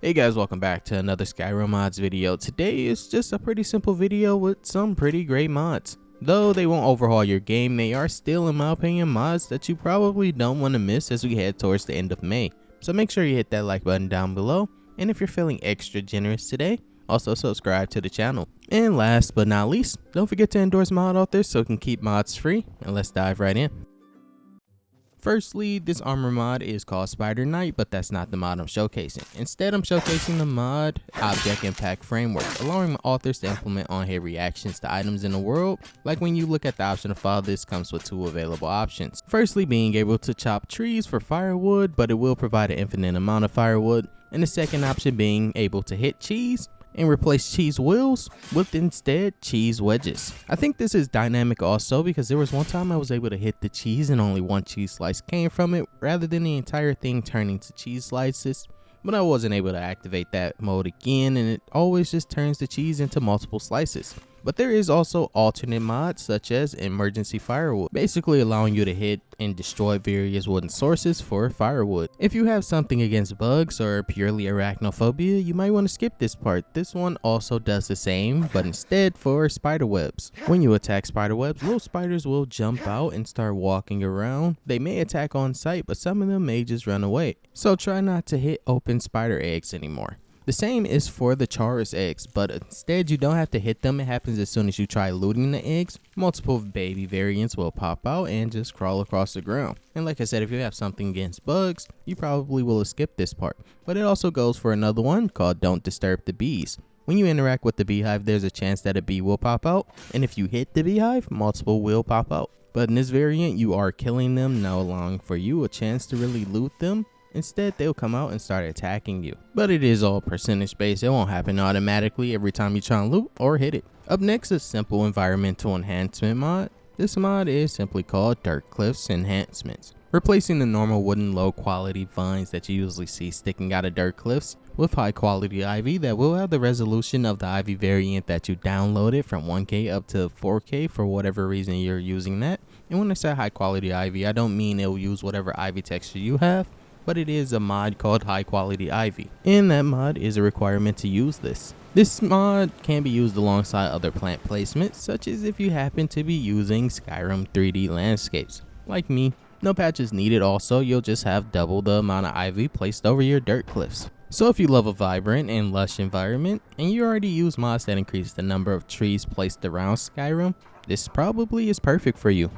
Hey guys, welcome back to another Skyrim mods video. Today is just a pretty simple video with some pretty great mods. Though they won't overhaul your game, they are still, in my opinion, mods that you probably don't want to miss as we head towards the end of May. So make sure you hit that like button down below, and if you're feeling extra generous today, also subscribe to the channel. And last but not least, don't forget to endorse mod authors so we can keep mods free, and let's dive right in. Firstly, this armor mod is called Spider Knight, but that's not the mod I'm showcasing. Instead, I'm showcasing the mod Object Impact Framework, allowing authors to implement on-hit reactions to items in the world. Like when you look at the optional file, this comes with two available options. Firstly, being able to chop trees for firewood, but it will provide an infinite amount of firewood. And the second option being able to hit cheese and replace cheese wheels with instead cheese wedges. I think this is dynamic also because there was one time I was able to hit the cheese and only one cheese slice came from it rather than the entire thing turning to cheese slices. But I wasn't able to activate that mode again, and it always just turns the cheese into multiple slices. But there is also alternate mods such as Emergency Firewood, basically allowing you to hit and destroy various wooden sources for firewood. If you have something against bugs or purely arachnophobia, you might want to skip this part. This one also does the same, but instead for spider webs. When you attack spider webs, little spiders will jump out and start walking around. They may attack on sight, but some of them may just run away. So try not to hit open spider eggs anymore. The same is for the Chaurus eggs, but instead you don't have to hit them. It happens as soon as you try looting the eggs. Multiple baby variants will pop out and just crawl across the ground. And like I said, if you have something against bugs, you probably will skip this part. But it also goes for another one called Don't Disturb the Bees. When you interact with the beehive, there's a chance that a bee will pop out. And if you hit the beehive, multiple will pop out. But in this variant, you are killing them, not allowing for you a chance to really loot them. Instead, they'll come out and start attacking you. But it is all percentage based. It won't happen automatically every time you try and loot or hit it. Up next is Simple Environmental Enhancement mod. This mod is simply called Dirt Cliffs Enhancements, replacing the normal wooden low quality vines that you usually see sticking out of dirt cliffs with high quality ivy that will have the resolution of the ivy variant that you downloaded from 1K up to 4K for whatever reason you're using that. And when I say high quality ivy, I don't mean it'll use whatever ivy texture you have, but it is a mod called High Quality Ivy, and that mod is a requirement to use this. This mod can be used alongside other plant placements, such as if you happen to be using Skyrim 3D landscapes. Like me, no patches needed. Also, you'll just have double the amount of ivy placed over your dirt cliffs. So if you love a vibrant and lush environment, and you already use mods that increase the number of trees placed around Skyrim, this probably is perfect for you.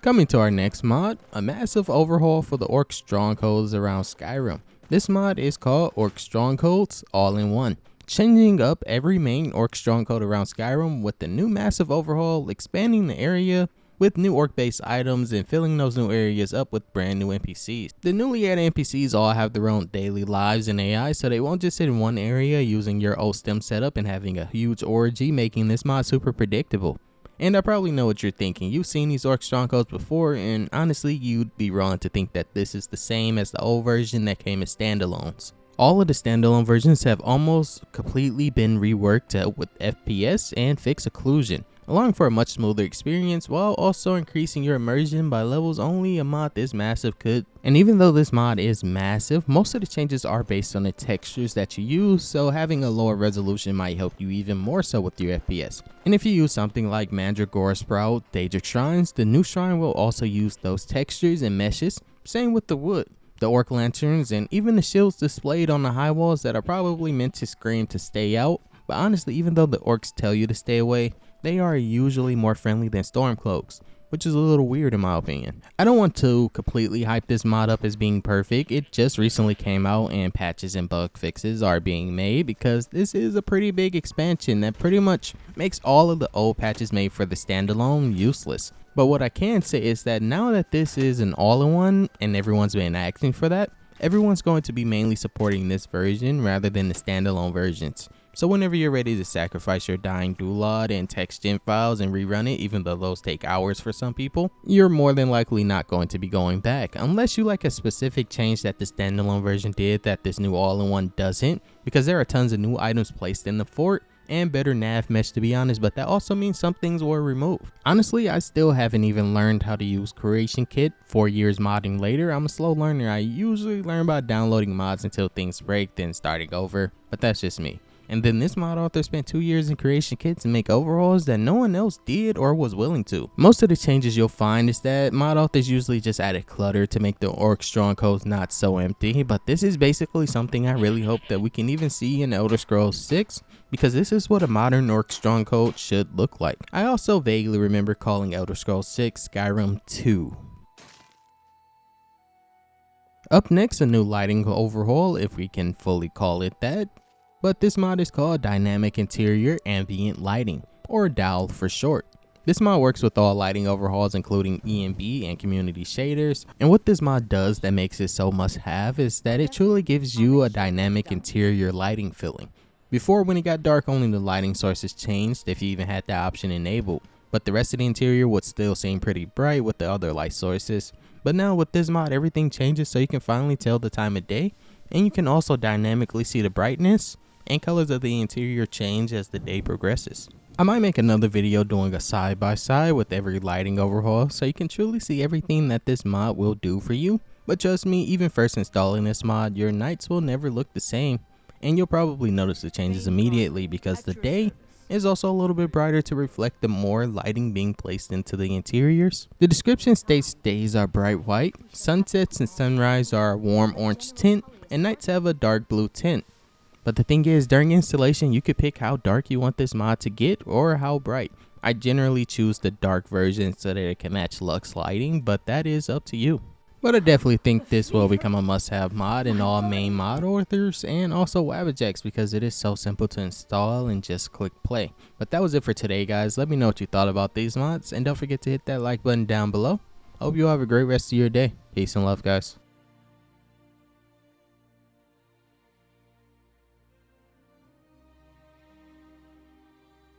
Coming to our next mod, a massive overhaul for the Orc Strongholds around Skyrim. This mod is called Orc Strongholds All-in-One, changing up every main Orc Stronghold around Skyrim with the new massive overhaul, expanding the area with new Orc-based items and filling those new areas up with brand new NPCs. The newly added NPCs all have their own daily lives and AI, so they won't just sit in one area using your old stem setup and having a huge orgy, making this mod super predictable. And I probably know what you're thinking. You've seen these Orc Strongholds before, and honestly, you'd be wrong to think that this is the same as the old version that came as standalones. All of the standalone versions have almost completely been reworked with FPS and fixed occlusion, allowing for a much smoother experience while also increasing your immersion by levels only a mod this massive could. And even though this mod is massive, most of the changes are based on the textures that you use, so having a lower resolution might help you even more so with your FPS. And if you use something like Mandragora Sprout, Daedric Shrines, the new shrine will also use those textures and meshes. Same with the wood, the orc lanterns, and even the shields displayed on the high walls that are probably meant to scream to stay out. But honestly, even though the orcs tell you to stay away, they are usually more friendly than Stormcloaks, which is a little weird in my opinion. I don't want to completely hype this mod up as being perfect. It just recently came out and patches and bug fixes are being made because this is a pretty big expansion that pretty much makes all of the old patches made for the standalone useless. But what I can say is that now that this is an all-in-one and everyone's been asking for that, everyone's going to be mainly supporting this version rather than the standalone versions. So whenever you're ready to sacrifice your dying doulad and text gen files and rerun it, even though those take hours for some people, you're more than likely not going to be going back, unless you like a specific change that the standalone version did that this new all-in-one doesn't, because there are tons of new items placed in the fort, and better nav mesh to be honest, but that also means some things were removed. Honestly, I still haven't even learned how to use Creation Kit. 4 years modding later, I'm a slow learner. I usually learn by downloading mods until things break, then starting over, but that's just me. And then this mod author spent 2 years in Creation Kit to make overhauls that no one else did or was willing to. Most of the changes you'll find is that mod authors usually just added clutter to make the Orc Strongholds not so empty, but this is basically something I really hope that we can even see in Elder Scrolls 6, because this is what a modern Orc Stronghold should look like. I also vaguely remember calling Elder Scrolls 6 Skyrim 2. Up next, a new lighting overhaul, if we can fully call it that. But this mod is called Dynamic Interior Ambient Lighting, or D.I.A.L for short. This mod works with all lighting overhauls including ENB and community shaders, and what this mod does that makes it so must have is that it truly gives you a dynamic interior lighting feeling. Before, when it got dark, only the lighting sources changed if you even had that option enabled, but the rest of the interior would still seem pretty bright with the other light sources. But now with this mod, everything changes so you can finally tell the time of day, and you can also dynamically see the brightness and colors of the interior change as the day progresses. I might make another video doing a side by side with every lighting overhaul so you can truly see everything that this mod will do for you. But trust me, even first installing this mod, your nights will never look the same, and you'll probably notice the changes immediately because the day is also a little bit brighter to reflect the more lighting being placed into the interiors. The description states days are bright white, sunsets and sunrise are a warm orange tint, and nights have a dark blue tint. But the thing is, during installation, you could pick how dark you want this mod to get or how bright. I generally choose the dark version so that it can match Lux lighting, but that is up to you. But I definitely think this will become a must-have mod in all main mod authors and also Wabajaks because it is so simple to install and just click play. But that was it for today, guys. Let me know what you thought about these mods and don't forget to hit that like button down below. Hope you have a great rest of your day. Peace and love, guys.